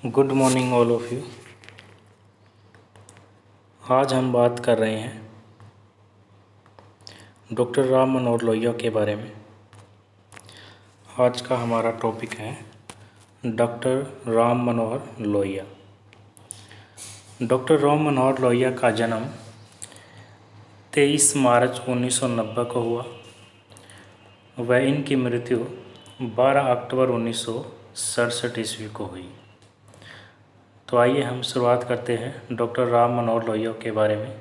Good morning all of you. आज हम बात कर रहे हैं डॉक्टर राम मनोहर लोहिया के बारे में। आज का हमारा टॉपिक है डॉक्टर राम मनोहर लोहिया। डॉक्टर राम मनोहर लोहिया का जन्म 23 मार्च 1990 को हुआ। वह इनकी मृत्यु 12 अक्टूबर 1967 ईस्वी को हुई। तो आइए हम शुरुआत करते हैं डॉक्टर राम मनोहर लोहिया के बारे में।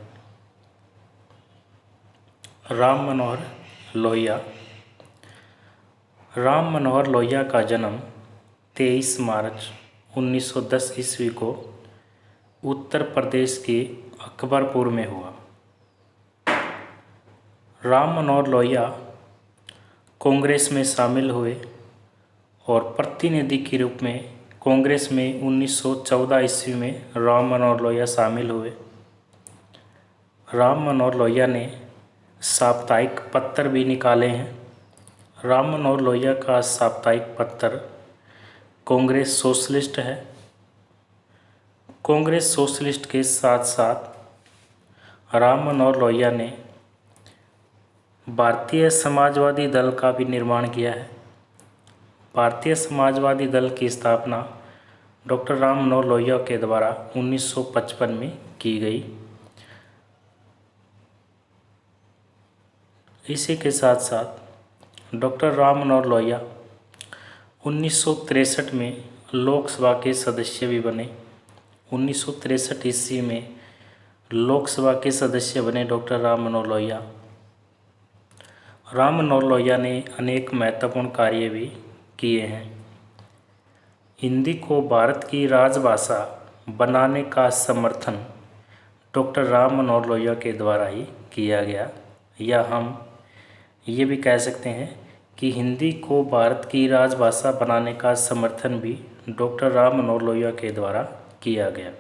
राम मनोहर लोहिया। राम मनोहर लोहिया का जन्म 23 मार्च 1910 ईस्वी को उत्तर प्रदेश के अकबरपुर में हुआ। राम मनोहर लोहिया कांग्रेस में शामिल हुए और प्रतिनिधि के रूप में कांग्रेस में 1914 ईस्वी में राम मनोहर लोहिया शामिल हुए। राम मनोहर लोहिया ने साप्ताहिक पत्र भी निकाले हैं। राम मनोहर लोहिया का साप्ताहिक पत्र कांग्रेस सोशलिस्ट है। कांग्रेस सोशलिस्ट के साथ साथ राम मनोहर लोहिया ने भारतीय समाजवादी दल का भी निर्माण किया है। भारतीय समाजवादी दल की स्थापना डॉक्टर राम मनोहर लोहिया के द्वारा 1955 में की गई। इसी के साथ साथ डॉक्टर राम मनोहर लोहिया 1963 में लोकसभा के सदस्य भी बने। 1963 ईस्वी में लोकसभा के सदस्य बने डॉक्टर राम मनोहर लोहिया। राम मनोहर लोहिया ने अनेक महत्वपूर्ण कार्य भी किए हैं। हिंदी को भारत की राजभाषा बनाने का समर्थन डॉक्टर राम मनोहर लोहिया के द्वारा ही किया गया, या हम ये भी कह सकते हैं कि हिंदी को भारत की राजभाषा बनाने का समर्थन भी डॉक्टर राम मनोहर लोहिया के द्वारा किया गया।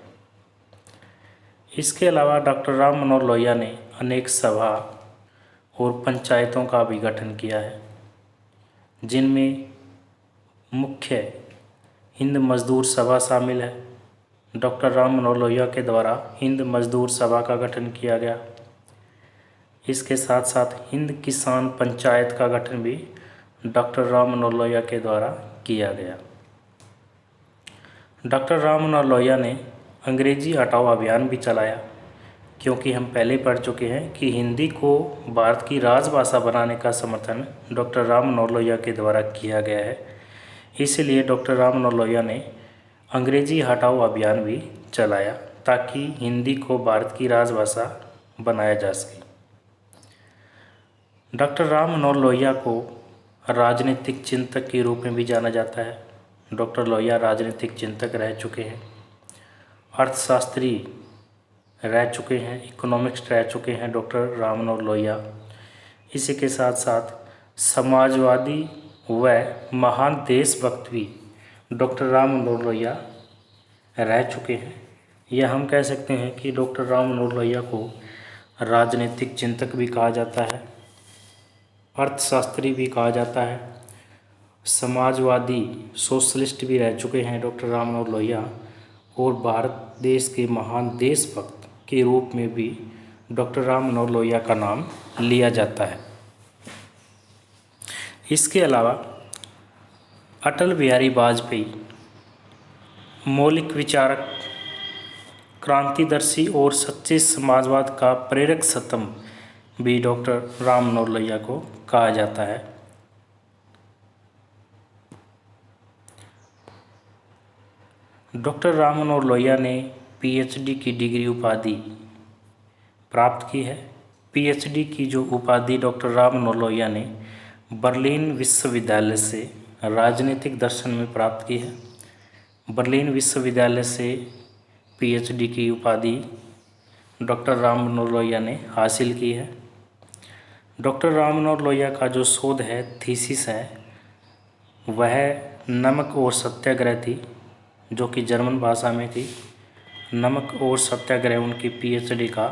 इसके अलावा डॉक्टर राम मनोहर लोहिया ने अनेक सभा और पंचायतों का भी गठन किया है, जिनमें मुख्य हिंद मजदूर सभा शामिल है। डॉक्टर राम मनोहर लोहिया के द्वारा हिंद मजदूर सभा का गठन किया गया। इसके साथ साथ हिंद किसान पंचायत का गठन भी डॉक्टर राम मनोहर लोहिया के द्वारा किया गया। डॉक्टर राम मनोहर लोहिया ने अंग्रेजी हटाओ अभियान भी चलाया, क्योंकि हम पहले पढ़ चुके हैं कि हिंदी को भारत की राजभाषा बनाने का समर्थन डॉक्टर राम मनोहर लोहिया के द्वारा किया गया है। इसलिए डॉक्टर राम मनोहर लोहिया ने अंग्रेजी हटाओ अभियान भी चलाया, ताकि हिंदी को भारत की राजभाषा बनाया जा सके। डॉक्टर राम मनोहर लोहिया को राजनीतिक चिंतक के रूप में भी जाना जाता है। डॉक्टर लोहिया राजनीतिक चिंतक रह चुके हैं, अर्थशास्त्री रह चुके हैं, इकोनॉमिक्स रह चुके हैं डॉक्टर राम मनोहर लोहिया। इसी के साथ साथ समाजवादी व महान देशभक्त भी डॉक्टर राम मनोहर लोहिया रह चुके हैं। यह हम कह सकते हैं कि डॉक्टर राम मनोहर लोहिया को राजनीतिक चिंतक भी कहा जाता है, अर्थशास्त्री भी कहा जाता है, समाजवादी सोशलिस्ट भी रह चुके हैं डॉक्टर राम मनोहर लोहिया, और भारत देश के महान देशभक्त के रूप में भी डॉक्टर राम मनोहर लोहिया का नाम लिया जाता है। इसके अलावा अटल बिहारी वाजपेयी मौलिक विचारक, क्रांतिदर्शी और सच्चे समाजवाद का प्रेरक स्तंभ भी डॉक्टर राम मनोहर लोहिया को कहा जाता है। डॉक्टर राम मनोहर लोहिया ने पीएचडी की डिग्री उपाधि प्राप्त की है। पीएचडी की जो उपाधि डॉक्टर राम मनोहर लोहिया ने बर्लिन विश्वविद्यालय से राजनीतिक दर्शन में प्राप्त की है। बर्लिन विश्वविद्यालय से पीएचडी की उपाधि डॉक्टर राम मनोहर लोहिया ने हासिल की है। डॉक्टर राम मनोहर लोहिया का जो शोध है, थीसिस है, वह नमक और सत्याग्रह थी, जो कि जर्मन भाषा में थी। नमक और सत्याग्रह उनकी पीएचडी का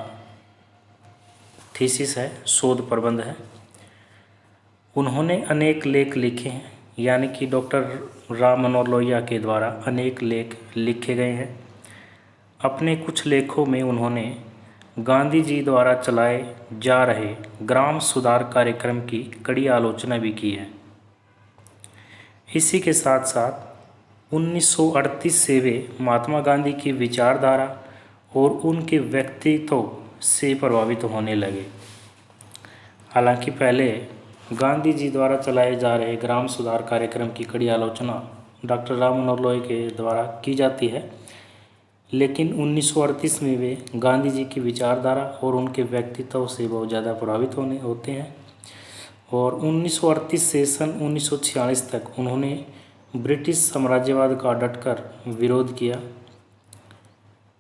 थीसिस है, शोध प्रबंध है। उन्होंने अनेक लेख लिखे हैं। यानी कि डॉक्टर राम मनोहर लोहिया के द्वारा अनेक लेख लिखे गए हैं। अपने कुछ लेखों में उन्होंने गांधी जी द्वारा चलाए जा रहे ग्राम सुधार कार्यक्रम की कड़ी आलोचना भी की है। इसी के साथ साथ 1938 से वे महात्मा गांधी की विचारधारा और उनके व्यक्तित्व से प्रभावित होने लगे। हालांकि पहले गांधी जी द्वारा चलाए जा रहे ग्राम सुधार कार्यक्रम की कड़ी आलोचना डॉक्टर राम मनोहर लोहिया के द्वारा की जाती है, लेकिन 1938 में वे गांधी जी की विचारधारा और उनके व्यक्तित्व से बहुत ज़्यादा प्रभावित होते हैं और 1938 से सन 1946 तक उन्होंने ब्रिटिश साम्राज्यवाद का डटकर विरोध किया।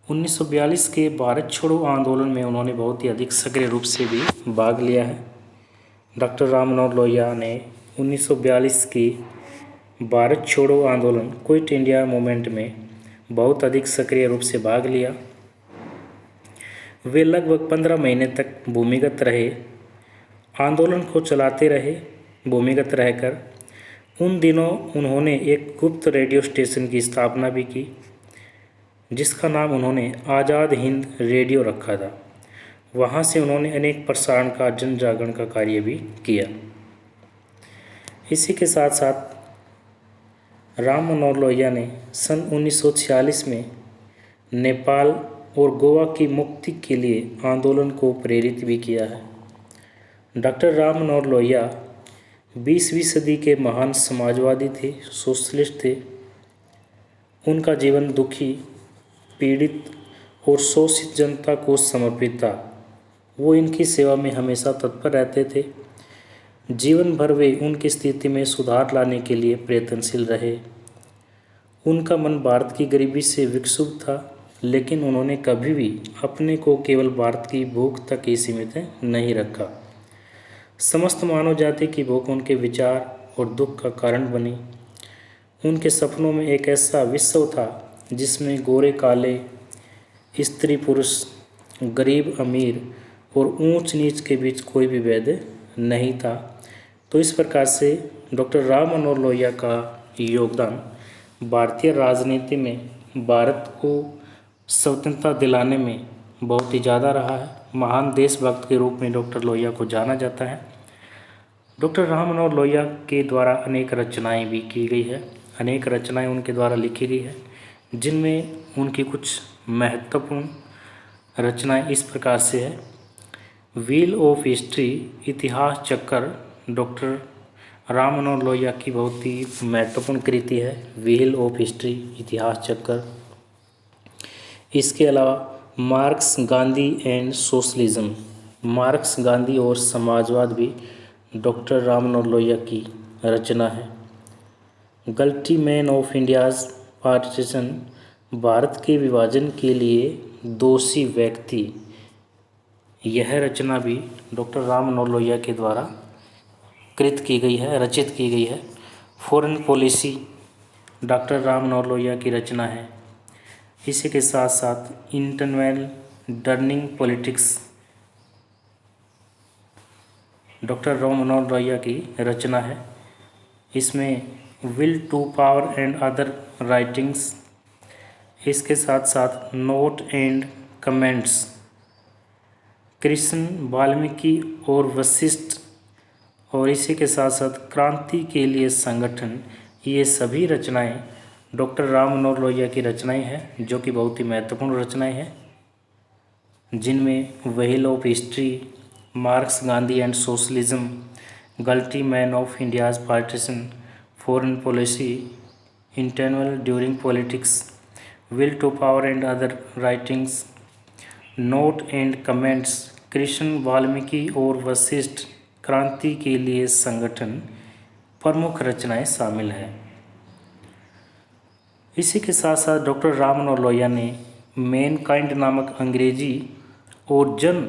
1942 के भारत छोड़ो आंदोलन में उन्होंने बहुत ही अधिक सक्रिय रूप से भी भाग लिया है। डॉक्टर राम मनोहर लोहिया ने 1942 के भारत छोड़ो आंदोलन क्विट इंडिया मूवमेंट में बहुत अधिक सक्रिय रूप से भाग लिया। वे लगभग 15 महीने तक भूमिगत रहे, आंदोलन को चलाते रहे भूमिगत रहकर। उन दिनों उन्होंने एक गुप्त रेडियो स्टेशन की स्थापना भी की, जिसका नाम उन्होंने आज़ाद हिंद रेडियो रखा था। वहाँ से उन्होंने अनेक प्रसारण का जन जागरण का कार्य भी किया। इसी के साथ साथ राम मनोहर लोहिया ने सन 1946 में नेपाल और गोवा की मुक्ति के लिए आंदोलन को प्रेरित भी किया है। डॉक्टर राम मनोहर लोहिया 20वीं सदी के महान समाजवादी थे, सोशलिस्ट थे। उनका जीवन दुखी, पीड़ित और शोषित जनता को समर्पित था। वो इनकी सेवा में हमेशा तत्पर रहते थे। जीवन भर वे उनकी स्थिति में सुधार लाने के लिए प्रयत्नशील रहे। उनका मन भारत की गरीबी से विक्षुब्ध था, लेकिन उन्होंने कभी भी अपने को केवल भारत की भूख तक ही सीमित नहीं रखा। समस्त मानव जाति की भूख उनके विचार और दुख का कारण बनी। उनके सपनों में एक ऐसा विश्व था जिसमें गोरे काले, स्त्री पुरुष, गरीब अमीर और ऊंच नीच के बीच कोई भी भेद नहीं था। तो इस प्रकार से डॉक्टर राम मनोहर लोहिया का योगदान भारतीय राजनीति में भारत को स्वतंत्रता दिलाने में बहुत ही ज़्यादा रहा है। महान देशभक्त के रूप में डॉक्टर लोहिया को जाना जाता है। डॉक्टर राम मनोहर लोहिया के द्वारा अनेक रचनाएं भी की गई है, अनेक रचनाएं उनके द्वारा लिखी गई है, जिनमें उनकी कुछ महत्वपूर्ण रचनाएं इस प्रकार से है। व्हील ऑफ हिस्ट्री इतिहास चक्र डॉक्टर राम मनोहर लोहिया की बहुत ही महत्वपूर्ण कृति है, व्हील ऑफ हिस्ट्री इतिहास चक्र। इसके अलावा marks, Gandhi and socialism, marks, Gandhi और समाजवाद भी डॉक्टर राम मनोहर लोहिया की रचना है। Guilty man of India's partition, Bharat के विभाजन के लिए दोषी व्यक्ति, यह रचना भी डॉक्टर राम मनोहर लोहिया के द्वारा कृत की गई है, रचित की गई है। Foreign policy doctor Ram Manohar Lohia की रचना है। इसी के साथ साथ internal during politics doctor Ram Manohar Lohia की रचना है। इसमें will to power and other writings, इसके साथ साथ note and comments, Krishna, Valmiki और वशिष्ठ, और इसी के साथ साथ क्रांति के लिए संगठन, ये सभी रचनाएं डॉक्टर राम मनोहर लोहिया की रचनाएं हैं, जो कि बहुत ही महत्वपूर्ण रचनाएं हैं, जिनमें wheel of history, Marx, Gandhi and socialism, guilty man of India's partition, foreign policy, internal during politics, will to power and other writings, note and comments, Krishna, Valmiki और वशिष्ठ, क्रांति के लिए संगठन प्रमुख रचनाएं शामिल हैं। इसी के साथ साथ डॉक्टर राम मनोहर लोहिया ने मैनकाइंड नामक अंग्रेजी और जन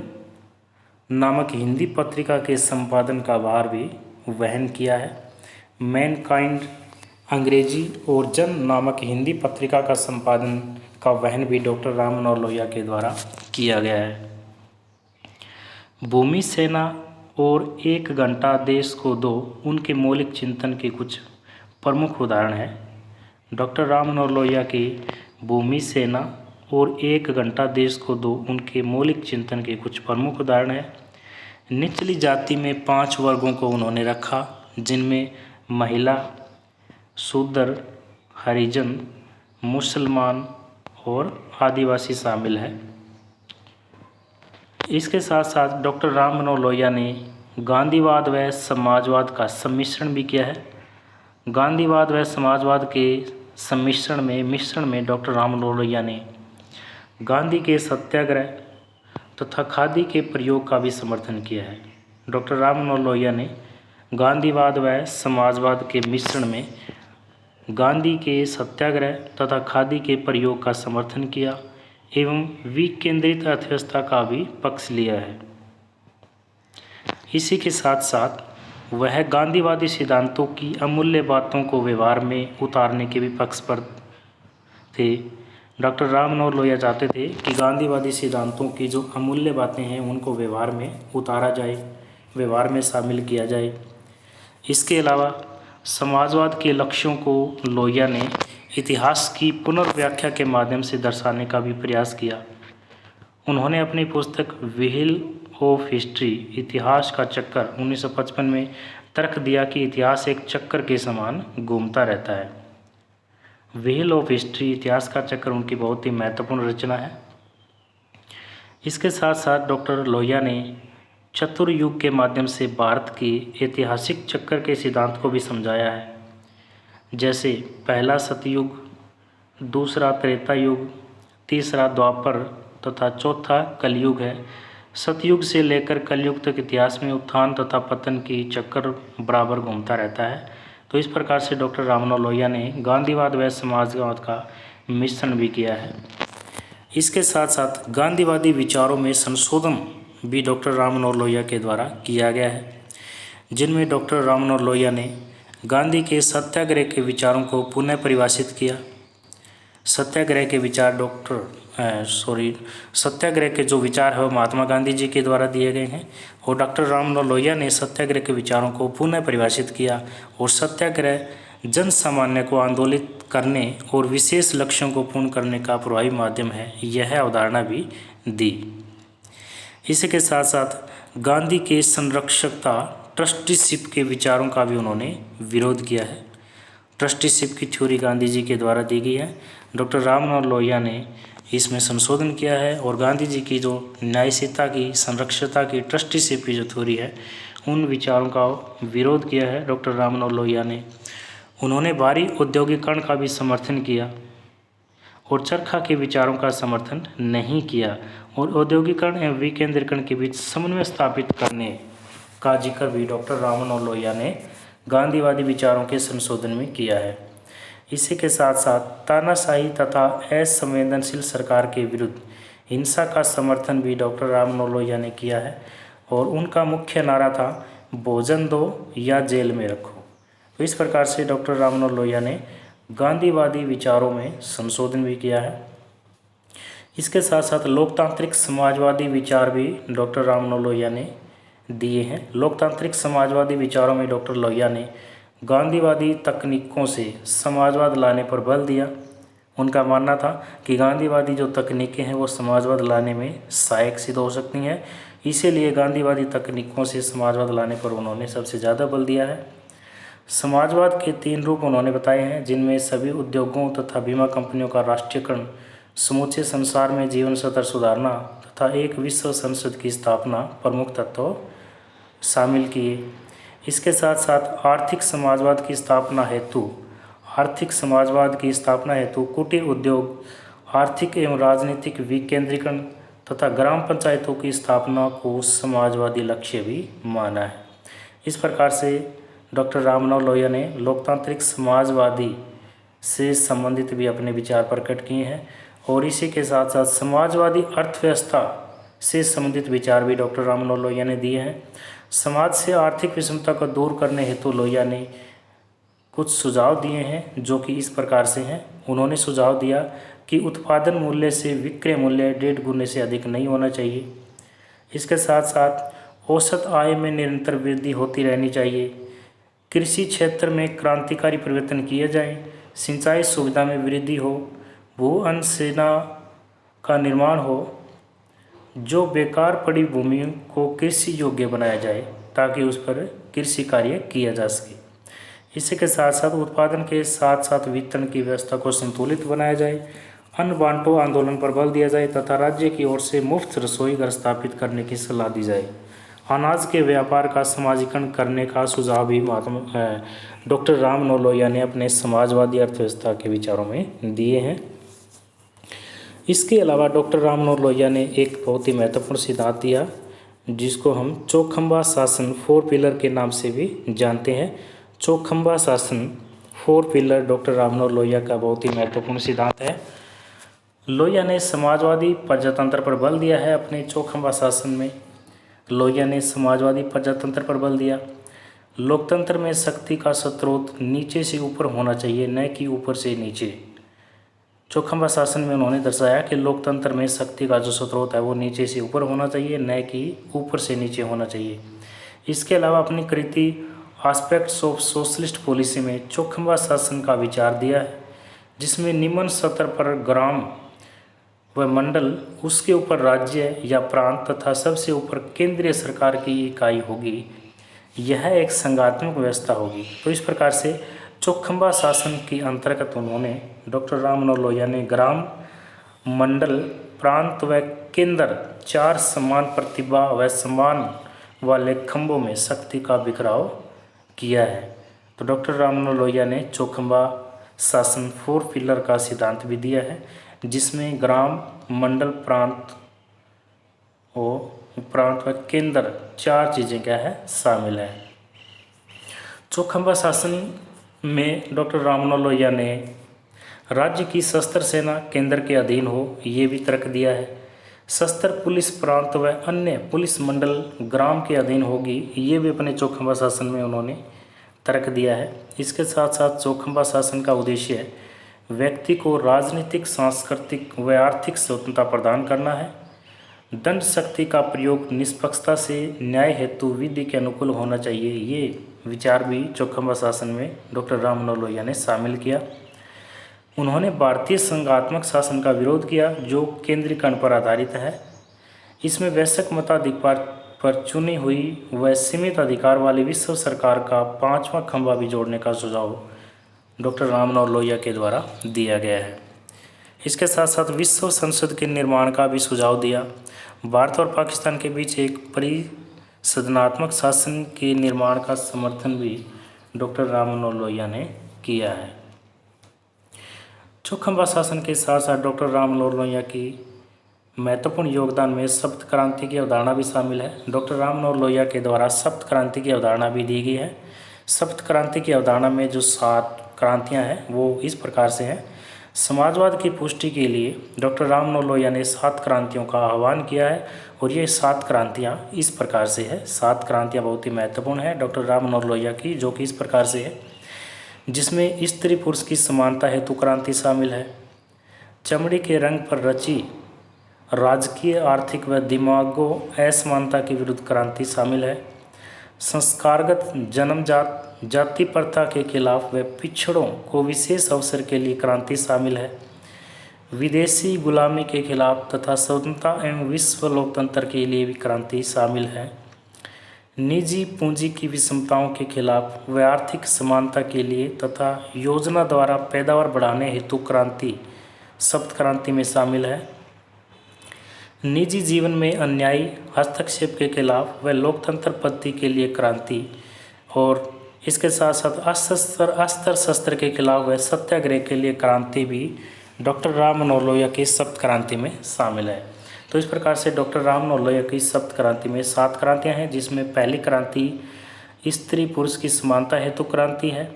नामक हिंदी पत्रिका के संपादन का भार भी वहन किया है। मैनकाइंड अंग्रेजी और जन नामक हिंदी पत्रिका का संपादन का वहन भी डॉक्टर राम मनोहर लोहिया के द्वारा किया गया है। भूमि, सेना और 1 घंटा देश को दो, उनके मौलिक चिंतन के कुछ प्रमुख उदाहरण है। डॉक्टर राम मनोहर लोहिया की भूमि, सेना और 1 घंटा देश को दो उनके मौलिक चिंतन के कुछ प्रमुख उदाहरण हैं। निचली जाति में 5 वर्गों को उन्होंने रखा, जिनमें महिला, शूद्र, हरिजन, मुसलमान और आदिवासी शामिल है। इसके साथ साथ डॉक्टर राम मनोहर लोहिया ने गांधीवाद व समाजवाद का सम्मिश्रण भी किया है। गांधीवाद व समाजवाद के मिश्रण में डॉक्टर राम मनोहर लोहिया ने गांधी के सत्याग्रह तथा खादी के प्रयोग का भी समर्थन किया है। डॉक्टर राम मनोहर लोहिया ने गांधीवाद व समाजवाद के मिश्रण में गांधी के सत्याग्रह तथा खादी के प्रयोग का समर्थन किया एवं विकेंद्रित अर्थव्यवस्था का भी पक्ष लिया है। इसी के साथ साथ वह गांधीवादी सिद्धांतों की अमूल्य बातों को व्यवहार में उतारने के भी पक्ष पर थे। डॉक्टर राम मनोहर लोहिया चाहते थे कि गांधीवादी सिद्धांतों की जो अमूल्य बातें हैं उनको व्यवहार में उतारा जाए, व्यवहार में शामिल किया जाए। इसके अलावा समाजवाद के लक्ष्यों को लोहिया ने इतिहास की पुनर्व्याख्या के माध्यम से दर्शाने का भी प्रयास किया। उन्होंने अपनी पुस्तक व्हील ऑफ हिस्ट्री, इतिहास का चक्कर 1955 में तर्क दिया कि इतिहास एक चक्कर के समान घूमता रहता है। व्हील ऑफ हिस्ट्री, इतिहास का चक्कर उनकी बहुत ही महत्वपूर्ण रचना है। इसके साथ साथ डॉक्टर लोहिया ने चतुर्युग के माध्यम से भारत के ऐतिहासिक चक्कर के सिद्धांत को भी समझाया है। जैसे पहला सतयुग, दूसरा त्रेता युग, तीसरा द्वापर तथा चौथा कलयुग है। सतयुग से लेकर कलयुग तक इतिहास में उत्थान तथा पतन की चक्कर बराबर घूमता रहता है। तो इस प्रकार से डॉक्टर राम मनोहर लोहिया ने गांधीवाद व समाजवाद का मिश्रण भी किया है। इसके साथ साथ गांधीवादी विचारों में संशोधन भी डॉक्टर राम मनोहर लोहिया के द्वारा किया गया है, जिनमें डॉक्टर राम मनोहर लोहिया ने गांधी के सत्याग्रह के विचारों को पुनः परिभाषित किया। सत्याग्रह के विचार सत्याग्रह के जो विचार है वो महात्मा गांधी जी के द्वारा दिए गए हैं और डॉक्टर राम मनोहर लोहिया ने सत्याग्रह के विचारों को पुनः परिभाषित किया और सत्याग्रह जन सामान्य को आंदोलित करने और विशेष लक्ष्यों को पूर्ण करने का प्रभावी माध्यम है, यह अवधारणा भी दी। इसी के साथ साथ गांधी के संरक्षकता ट्रस्टीशिप के विचारों का भी उन्होंने विरोध किया है। ट्रस्टीशिप की थ्योरी गांधी जी के द्वारा दी गई है। डॉक्टर राम मनोहर लोहिया ने इसमें संशोधन किया है और गांधी जी की जो न्यायशीलता की, संरक्षकता की, ट्रस्टीशिप की जो थ्योरी है उन विचारों का विरोध किया है डॉक्टर राम मनोहर लोहिया ने। उन्होंने भारी औद्योगिकरण का भी समर्थन किया और चरखा के विचारों का समर्थन नहीं किया और औद्योगिकरण एवं विकेंद्रीकरण के बीच समन्वय स्थापित करने का जिक्र भी डॉक्टर राम मनोहर लोहिया ने गांधीवादी विचारों के संशोधन में किया है। इसी के साथ साथ तानाशाही तथा असंवेदनशील सरकार के विरुद्ध हिंसा का समर्थन भी डॉक्टर राम मनोहर लोहिया ने किया है और उनका मुख्य नारा था भोजन दो या जेल में रखो। तो इस प्रकार से डॉक्टर राम मनोहर लोहिया ने गांधीवादी विचारों में संशोधन भी किया है। इसके साथ साथ लोकतांत्रिक समाजवादी विचार भी डॉक्टर राम मनोहर लोहिया ने दिए हैं। लोकतांत्रिक समाजवादी विचारों में डॉक्टर लोहिया ने गांधीवादी तकनीकों से समाजवाद लाने पर बल दिया। उनका मानना था कि गांधीवादी जो तकनीकें हैं वो समाजवाद लाने में सहायक सिद्ध हो सकती हैं, इसीलिए गांधीवादी तकनीकों से समाजवाद लाने पर उन्होंने सबसे ज़्यादा बल दिया है। समाजवाद के 3 रूप उन्होंने बताए हैं, जिनमें सभी उद्योगों तथा बीमा कंपनियों का राष्ट्रीयकरण, समूचे संसार में जीवन स्तर सुधारना तथा एक विश्व संसद की स्थापना प्रमुख तत्व शामिल किए। इसके साथ साथ आर्थिक समाजवाद की स्थापना हेतु कुटीर उद्योग, आर्थिक एवं राजनीतिक विकेंद्रीकरण तथा ग्राम पंचायतों की स्थापना को समाजवादी लक्ष्य भी माना है। इस प्रकार से डॉक्टर राम मनोहर लोहिया ने लोकतांत्रिक समाजवादी से संबंधित भी अपने विचार प्रकट किए हैं और इसी के साथ साथ समाजवादी अर्थव्यवस्था से संबंधित विचार भी डॉक्टर राम मनोहर लोहिया ने दिए हैं। समाज से आर्थिक विषमता को दूर करने हेतु लोहिया ने कुछ सुझाव दिए हैं जो कि इस प्रकार से हैं। उन्होंने सुझाव दिया कि उत्पादन मूल्य से विक्रय मूल्य 1.5 गुने से अधिक नहीं होना चाहिए। इसके साथ साथ औसत आय में निरंतर वृद्धि होती रहनी चाहिए। कृषि क्षेत्र में क्रांतिकारी परिवर्तन किए जाए, सिंचाई सुविधा में वृद्धि हो, भू अवसेना का निर्माण हो, जो बेकार पड़ी भूमि को कृषि योग्य बनाया जाए ताकि उस पर कृषि कार्य किया जा सके। इसी के साथ साथ उत्पादन के साथ साथ वितरण की व्यवस्था को संतुलित बनाया जाए, अन्न बांटो आंदोलन पर बल दिया जाए तथा राज्य की ओर से मुफ्त रसोई घर स्थापित करने की सलाह दी जाए। अनाज के व्यापार का समाजीकरण करने का सुझाव भी डॉक्टर राम मनोहर लोहिया ने अपने समाजवादी अर्थव्यवस्था के विचारों में दिए हैं। इसके अलावा डॉक्टर राम मनोहर लोहिया ने एक बहुत ही महत्वपूर्ण सिद्धांत दिया जिसको हम चौखंबा शासन 4 पिलर के नाम से भी जानते हैं। चौखंबा शासन 4 पिलर डॉक्टर राम मनोहर लोहिया का बहुत ही महत्वपूर्ण सिद्धांत है। लोहिया ने समाजवादी प्रजातंत्र पर बल दिया है। अपने चौखंबा शासन में लोहिया ने समाजवादी प्रजातंत्र पर बल दिया। लोकतंत्र में शक्ति का स्रोत नीचे से ऊपर होना चाहिए, न कि ऊपर से नीचे। चौखंबा शासन में उन्होंने दर्शाया कि लोकतंत्र में शक्ति का जो स्रोत है वो नीचे से ऊपर होना चाहिए, न कि ऊपर से नीचे होना चाहिए। इसके अलावा अपनी कृति एस्पेक्ट्स ऑफ सोशलिस्ट पॉलिसी में चौखंबा शासन का विचार दिया है, जिसमें निम्न स्तर पर ग्राम व मंडल, उसके ऊपर राज्य या प्रांत तथा सबसे ऊपर केंद्रीय सरकार की इकाई होगी। यह एक संघात्मक व्यवस्था होगी। तो इस प्रकार से चौखंबा शासन के अंतर्गत उन्होंने डॉक्टर राम मनोहर लोहिया ने ग्राम, मंडल, प्रांत व केंद्र 4 समान प्रतिभा व समान वाले खंभों में शक्ति का बिखराव किया है। तो डॉक्टर राम मनोहर लोहिया ने चौखंबा शासन 4 पिलर का सिद्धांत भी दिया है, जिसमें ग्राम, मंडल, प्रांत व केंद्र 4 चीज़ें क्या है शामिल है। चौखंबा शासन में डॉक्टर राम मनोहर लोहिया ने राज्य की सशस्त्र सेना केंद्र के अधीन हो, ये भी तर्क दिया है। सशस्त्र पुलिस प्रांत व अन्य पुलिस मंडल ग्राम के अधीन होगी, ये भी अपने चौखंबा शासन में उन्होंने तर्क दिया है। इसके साथ साथ चौखंबा शासन का उद्देश्य व्यक्ति को राजनीतिक, सांस्कृतिक व आर्थिक स्वतंत्रता प्रदान करना है। दंड शक्ति का प्रयोग निष्पक्षता से न्याय हेतु विधि के अनुकूल होना चाहिए। ये विचार भी चौखंबा शासन में डॉक्टर राम मनोहर लोहिया ने शामिल किया। उन्होंने भारतीय संघात्मक शासन का विरोध किया, जो केंद्रीकरण पर आधारित है। इसमें वैश्विक मताधिकार पर चुनी हुई व सीमित अधिकार वाली विश्व सरकार का 5वां खंभा भी जोड़ने का सुझाव डॉक्टर राम मनोहर लोहिया के द्वारा दिया गया है। इसके साथ साथ विश्व संसद के निर्माण का भी सुझाव दिया। भारत और पाकिस्तान के बीच एक परिसंघात्मक शासन के निर्माण का समर्थन भी डॉक्टर राम मनोहर लोहिया ने किया है। चौखंबा शासन के साथ साथ डॉक्टर राम मनोहर लोहिया की महत्वपूर्ण योगदान में सप्त क्रांति की अवधारणा भी शामिल है। डॉक्टर राम मनोहर लोहिया के द्वारा सप्त क्रांति की अवधारणा भी दी गई है। सप्त क्रांति की अवधारणा में जो 7 क्रांतियां हैं वो इस प्रकार से हैं। समाजवाद की पुष्टि के लिए डॉक्टर राम मनोहर लोहिया ने 7 क्रांतियों का आह्वान किया है और ये 7 क्रांतियाँ इस प्रकार से है। 7 क्रांतियाँ बहुत ही महत्वपूर्ण है डॉक्टर राम मनोहर लोहिया की, जो कि इस प्रकार से है, जिसमें स्त्री पुरुष की समानता हेतु क्रांति शामिल है। चमड़ी के रंग पर रची राजकीय, आर्थिक व दिमागो असमानता के विरुद्ध क्रांति शामिल है। संस्कारगत जन्मजात जाति प्रथा के खिलाफ व पिछड़ों को विशेष अवसर के लिए क्रांति शामिल है। विदेशी गुलामी के खिलाफ तथा स्वतंत्रता एवं विश्व लोकतंत्र के लिए भी क्रांति शामिल है। निजी पूंजी की विषमताओं के खिलाफ व आर्थिक समानता के लिए तथा योजना द्वारा पैदावार बढ़ाने हेतु क्रांति सप्त क्रांति में शामिल है। निजी जीवन में अन्यायी हस्तक्षेप के खिलाफ व लोकतंत्र पद्धति के लिए क्रांति, और इसके साथ साथ अस्त्र शस्त्र के खिलाफ व सत्याग्रह के लिए क्रांति भी डॉक्टर राम मनोहर लोहिया की सप्त क्रांति में शामिल है। तो इस प्रकार से डॉक्टर राम मनोहर लोहिया की सप्त क्रांति में 7 क्रांतियाँ हैं, जिसमें पहली क्रांति स्त्री पुरुष की समानता हेतु क्रांति है।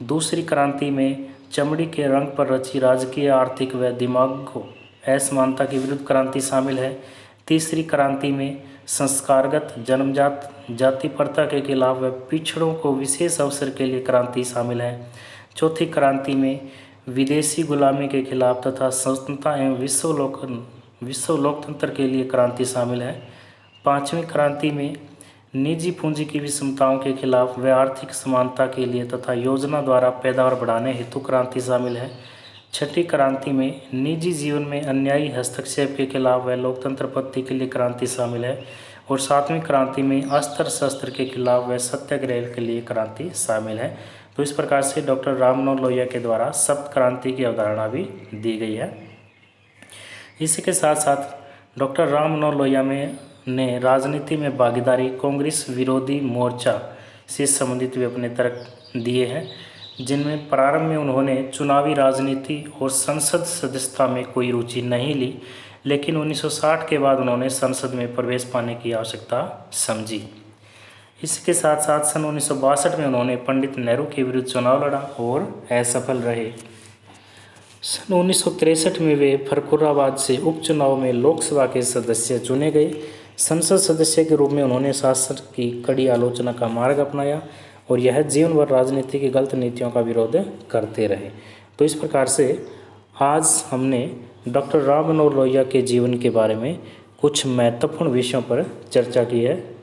दूसरी क्रांति में चमड़ी के रंग पर रची राजकीय, आर्थिक व दिमाग को असमानता के विरुद्ध क्रांति शामिल है। तीसरी क्रांति में संस्कारगत जन्मजात जाति प्रथा के खिलाफ व पिछड़ों को विशेष अवसर के लिए क्रांति शामिल है। चौथी क्रांति में विदेशी गुलामी के खिलाफ तथा स्वतंत्रता एवं विश्व लोकतंत्र के लिए क्रांति शामिल है। 5वीं क्रांति में निजी पूंजी की विषमताओं के खिलाफ व आर्थिक समानता के लिए तथा योजना द्वारा पैदावार बढ़ाने हेतु क्रांति शामिल है। छठी क्रांति में निजी जीवन में अन्यायी हस्तक्षेप के खिलाफ व लोकतंत्र पद्धति के लिए क्रांति शामिल है। और सातवीं क्रांति में अस्त्र शस्त्र के खिलाफ व सत्याग्रह के लिए क्रांति शामिल है। तो इस प्रकार से डॉक्टर राम मनोहर लोहिया के द्वारा सप्त क्रांति की अवधारणा भी दी गई है। इसी के साथ साथ डॉक्टर राम मनोहर लोहिया ने राजनीति में भागीदारी कांग्रेस विरोधी मोर्चा से संबंधित भी अपने तर्क दिए हैं, जिनमें प्रारंभ में उन्होंने चुनावी राजनीति और संसद सदस्यता में कोई रुचि नहीं ली, लेकिन 1960 के बाद उन्होंने संसद में प्रवेश पाने की आवश्यकता समझी। इसके साथ साथ सन 1962 में उन्होंने पंडित नेहरू के विरुद्ध चुनाव लड़ा और असफल रहे। सन 1963 में वे फरुखाबाद से उपचुनाव में लोकसभा के सदस्य चुने गए। संसद सदस्य के रूप में उन्होंने शासन की कड़ी आलोचना का मार्ग अपनाया और यह जीवन भर राजनीति की गलत नीतियों का विरोध करते रहे। तो इस प्रकार से आज हमने डॉक्टर राम मनोहर लोहिया के जीवन के बारे में कुछ महत्वपूर्ण विषयों पर चर्चा की है।